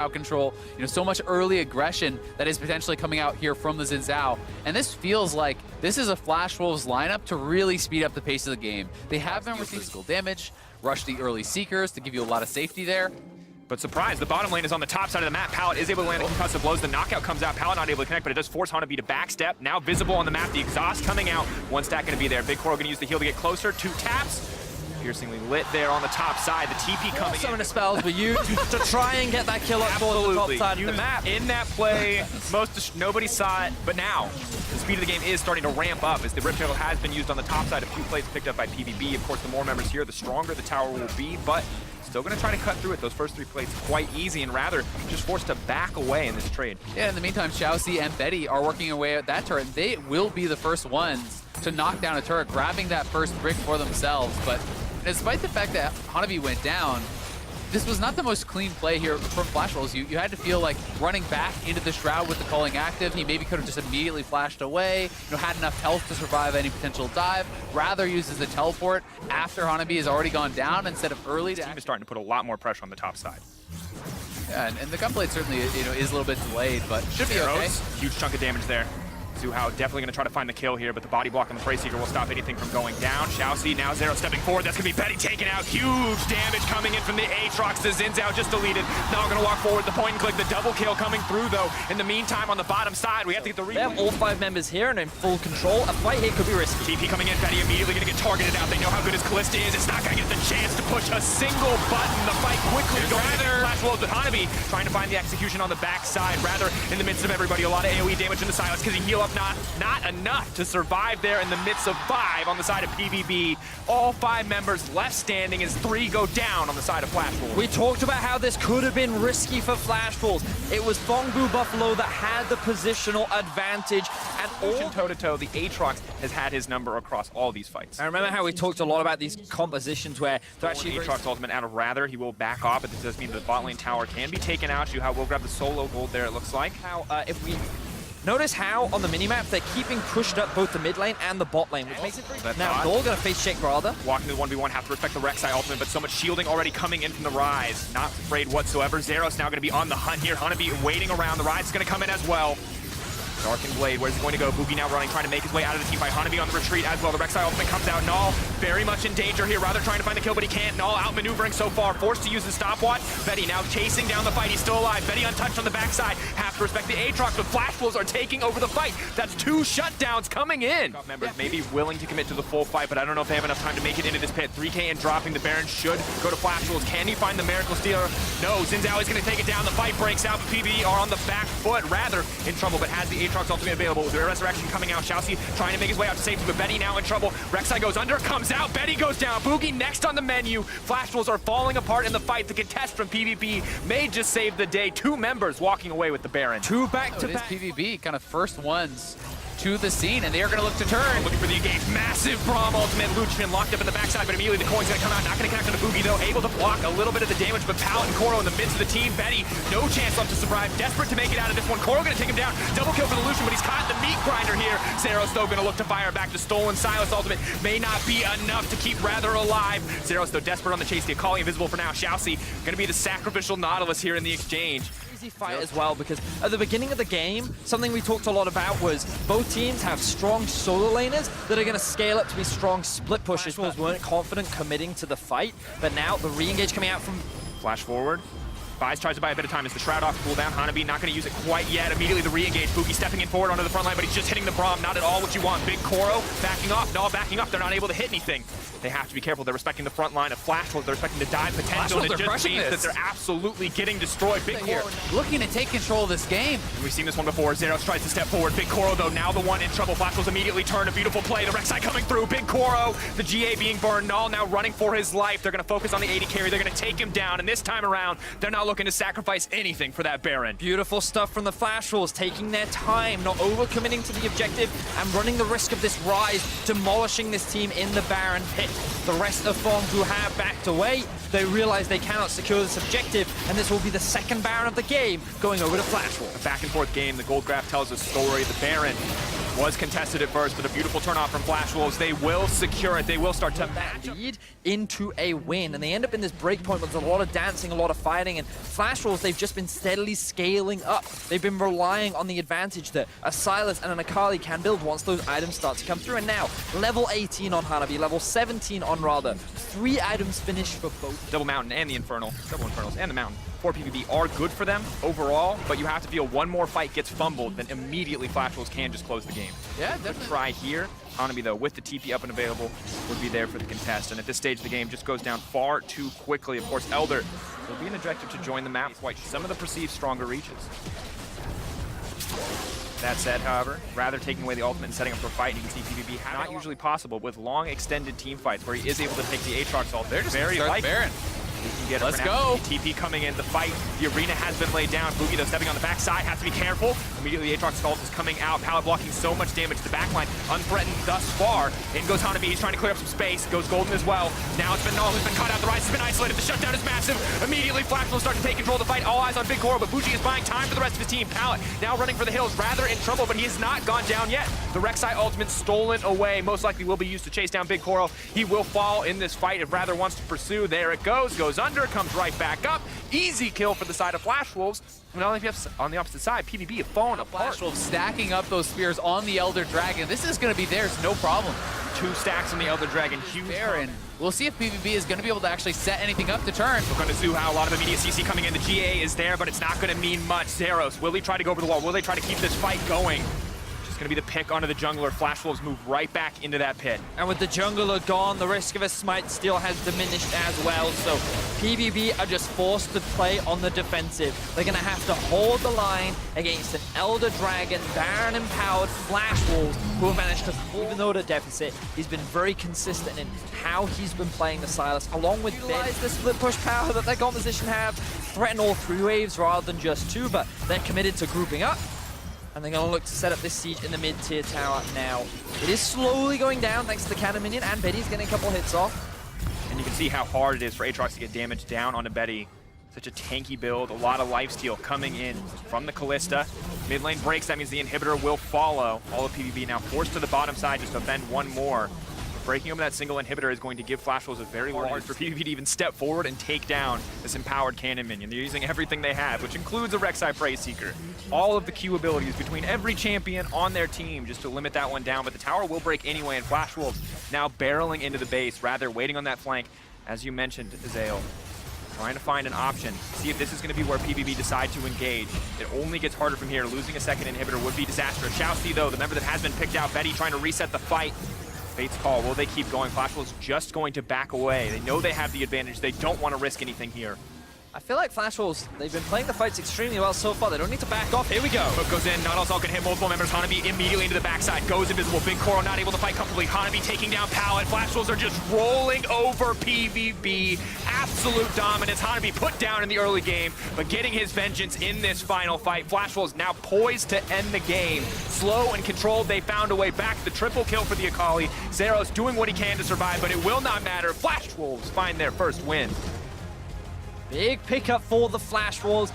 out control, so much early aggression that is potentially coming out here from the Xin Zhao. And this feels like this is a Flash Wolves lineup to really speed up the pace of the game. They have been receiving physical damage, rush the early Seekers to give you a lot of safety there. But surprise, the bottom lane is on the top side of the map. Pallet is able to land a concussive blows. The knockout comes out. Pallet not able to connect, but it does force Hanabi to backstep. Now visible on the map. The exhaust coming out. One stack going to be there. Big Coral going to use the heal to get closer. 2 taps. Piercingly lit there on the top side. The TP coming in. Some of the spells were used to try and get that kill up towards the top side of the map. In that play, nobody saw it, but now the speed of the game is starting to ramp up as the Rip Tackle has been used on the top side. A few plays picked up by PVB. Of course, the more members here, the stronger the tower will be, but still going to try to cut through it. Those first 3 plays quite easy and rather just forced to back away in this trade. Yeah, in the meantime, Xiaoxi and Betty are working away at that turret. They will be the first ones to knock down a turret, grabbing that first brick for themselves, but despite the fact that Hanabi went down, this was not the most clean play here from Flash Wolves. You had to feel like running back into the Shroud with the calling active. He maybe could have just immediately flashed away, had enough health to survive any potential dive. Rather uses the teleport after Hanabi has already gone down instead of early. The team is starting to put a lot more pressure on the top side. Yeah, and the gunplay certainly is a little bit delayed, but should be okay. Huge chunk of damage there. Zuhao definitely going to try to find the kill here, but the body block on the Prey Seeker will stop anything from going down. Xiaoxi now Zero stepping forward. That's going to be Betty taken out. Huge damage coming in from the Aatrox. The Xin Zhao just deleted. Now going to walk forward. The point and click. The double kill coming through, though. In the meantime, on the bottom side, we have to get the replay. They have all 5 members here and in full control. A fight here could be risky. TP coming in. Betty immediately going to get targeted out. They know how good his Callista is. It's not going to get the chance to push a single button. The fight quickly going there. Flash Wolves with Hanabi trying to find the execution on the backside. Rather, in the midst of everybody, a lot of AoE damage in the silence because he heal up not enough to survive there in the midst of 5 on the side of PVB. All 5 members left standing as 3 go down on the side of Flash Wolves. We talked about how this could have been risky for Flash Wolves. It was Phong Buffalo that had the positional advantage, and all toe-to-toe, the Aatrox has had his number across all these fights. I remember how we talked a lot about these compositions where they're actually Aatrox ultimate out of Rather. He will back off, but this does mean the bot lane tower can be taken out. Zuhao will grab the solo gold there, it looks like. How if we notice how on the minimap they're keeping pushed up both the mid lane and the bot lane, which makes it very now Dole gonna face Shake Rather. Walking to the 1v1, have to respect the Rek'Sai ultimate, but so much shielding already coming in from the Rise. Not afraid whatsoever. Zeros now gonna be on the hunt here. Hanabi waiting around. The Rise is gonna come in as well. Darkened Blade, where's he going to go? Boogie now running, trying to make his way out of the team by Hanabi on the retreat as well. The Rek'Sai ultimate comes out. Null very much in danger here. Rather trying to find the kill, but he can't. Null outmaneuvering so far, forced to use the stopwatch. Betty now chasing down the fight. He's still alive. Betty untouched on the backside. Have to respect the Aatrox, but Flash Wolves are taking over the fight. That's 2 shutdowns coming in. Members may be willing to commit to the full fight, but I don't know if they have enough time to make it into this pit. 3K and dropping. The Baron should go to Flash Wolves. Can he find the Miracle Stealer? No. Xin Zhao is going to take it down. The fight breaks out, but PvE are on the back foot. Rather in trouble, but has the Aatrox ultimate available. The Resurrection coming out. Xiaoxi trying to make his way out to safety, but Betty now in trouble. Rek'Sai goes under, comes out. Betty goes down. Boogie next on the menu. Flash Wolves are falling apart in the fight. The contest from PvP may just save the day. 2 members walking away with the Baron. 2 back-to-back. PvP kind of first ones to the scene, and they are going to look to turn. Looking for the engage. Massive Braum ultimate. Lucian locked up in the backside, but immediately the coin's going to come out. Not going to connect on the Boogie, though. Able to block a little bit of the damage, but Pallet and Koro in the midst of the team. Betty, no chance left to survive. Desperate to make it out of this one. Koro going to take him down. Double kill for the Lucian, but he's caught in the meat grinder here. Zeros, though, going to look to fire back. The stolen Silas ultimate may not be enough to keep Rather alive. Zeros, though, desperate on the chase. The Akali invisible for now. Xiaoxi going to be the sacrificial Nautilus here in the exchange. Fight as well, because at the beginning of the game, something we talked a lot about was both teams have strong solo laners that are going to scale up to be strong split pushers. Flash Wolves weren't confident committing to the fight, but now the re-engage coming out from Flash forward. Buys, tries to buy a bit of time as the Shroud off cooldown. Hanabi not going to use it quite yet. Immediately the re-engage. Boogie stepping in forward onto the front line, but he's just hitting the Braum. Not at all what you want. Big Koro backing off. Null backing up. They're not able to hit anything. They have to be careful. They're respecting the front line of Flash Wolves. They're respecting the dive potential. And it just means that they're absolutely getting destroyed. Big Koro looking to take control of this game. And we've seen this one before. Zeros tries to step forward. Big Koro, though, now the one in trouble. Flash Wolves immediately turn. A beautiful play. The Rek'Sai coming through. Big Koro. The GA being burned. Null now running for his life. They're going to focus on the 80 carry. They're going to take him down. And this time around, they're not looking to sacrifice anything for that Baron. Beautiful stuff from the Flash Wolves, taking their time, not overcommitting to the objective, and running the risk of this Rise, demolishing this team in the Baron pit. The rest of Phong, who have backed away, they realize they cannot secure this objective, and this will be the 2nd Baron of the game, going over to Flash Wolves. A back and forth game. The gold graph tells a story. The Baron Was contested at first, but a beautiful turnoff from Flash Wolves. They will secure it. They will start to match lead into a win, and they end up in this break point with a lot of dancing, a lot of fighting, and Flash Wolves, they've just been steadily scaling up. They've been relying on the advantage that a Silas and an Akali can build once those items start to come through, and now level 18 on Hanabi, level 17 on Radha. 3 items finished for both. Double Mountain and the Infernal, double Infernals and the Mountain. 4 PVB are good for them overall, but you have to feel one more fight gets fumbled, then immediately Flash Wolves can just close the game. Yeah, definitely. Try here. Hanabi, though, with the TP up and available, would be there for the contest. And at this stage of the game, just goes down far too quickly. Of course, Elder will be an objective to join the map, quite some of the perceived stronger reaches. That said, however, rather taking away the ultimate and setting up for a fight, and you can see PVB not usually possible with long extended team fights where he is able to take the Aatrox ult. They're just very likely. We can get Let's go. TP coming in, the fight, the arena has been laid down. Boogie, though, stepping on the backside, has to be careful. Immediately, the Aatrox ult is coming out. Pallet blocking so much damage to the backline, unthreatened thus far. In goes Hanabi, he's trying to clear up some space. Goes Golden as well. Now it's been caught out. The Rise has been isolated. The shutdown is massive. Immediately, Flash will start to take control of the fight. All eyes on Big Coral, but Bougie is buying time for the rest of his team. Pallet now running for the hills, rather in trouble, but he has not gone down yet. The Rek'Sai ultimate stolen away. Most likely will be used to chase down Big Coral. He will fall in this fight if Rather wants to pursue. There it goes under, comes right back up. Easy kill for the side of Flash Wolves. And on the opposite side, PVB have fallen apart. Flash Wolves stacking up those spears on the Elder Dragon. This is going to be theirs, no problem. 2 stacks on the Elder Dragon, huge. Baron. We'll see if PVB is going to be able to actually set anything up to turn. We're going to see how a lot of immediate CC coming in. The GA is there, but it's not going to mean much. Zeros, will he try to go over the wall? Will they try to keep this fight going? Going to be the pick onto the jungler. Flash Wolves move right back into that pit. And with the jungler gone, the risk of a smite still has diminished as well. So PVB are just forced to play on the defensive. They're going to have to hold the line against an Elder Dragon, Baron empowered Flash Wolves who have managed to, even though the deficit, he's been very consistent in how he's been playing the Silas, along with utilize the split push power that their composition have, threaten all 3 waves rather than just 2, but they're committed to grouping up. And they're going to look to set up this siege in the mid-tier tower now. It is slowly going down thanks to the cannon minion, and Betty's getting a couple hits off. And you can see how hard it is for Aatrox to get damage down onto Betty. Such a tanky build, a lot of lifesteal coming in from the Callista. Mid lane breaks, that means the inhibitor will follow. All of PvP now forced to the bottom side just to defend one more. Breaking open that single inhibitor is going to give Flash Wolves a very large for PvP to even step forward and take down this empowered cannon minion. They're using everything they have, which includes a Rek'Sai Prey Seeker. All of the Q abilities between every champion on their team just to limit that one down, but the tower will break anyway, and Flash Wolves now barreling into the base, rather waiting on that flank, as you mentioned, Zale. Trying to find an option, see if this is going to be where PvP decide to engage. It only gets harder from here. Losing a second inhibitor would be disastrous. Xiaoxi, though, the member that has been picked out, Betty trying to reset the fight. Fate's call, will they keep going? Flash Wolves just going to back away. They know they have the advantage. They don't want to risk anything here. I feel like Flash Wolves, they've been playing the fights extremely well so far. They don't need to back off. Here we go. Hook goes in, not all can hit multiple members. Hanabi immediately into the backside, goes invisible. Big Coral not able to fight comfortably. Hanabi taking down Pallet. Flash Wolves are just rolling over PvB. Absolute dominance. Hanabi put down in the early game, but getting his vengeance in this final fight. Flash Wolves now poised to end the game. Slow and controlled, they found a way back. The triple kill for the Akali. Zeros doing what he can to survive, but it will not matter. Flash Wolves find their first win. Big pickup for the Flash Wolves.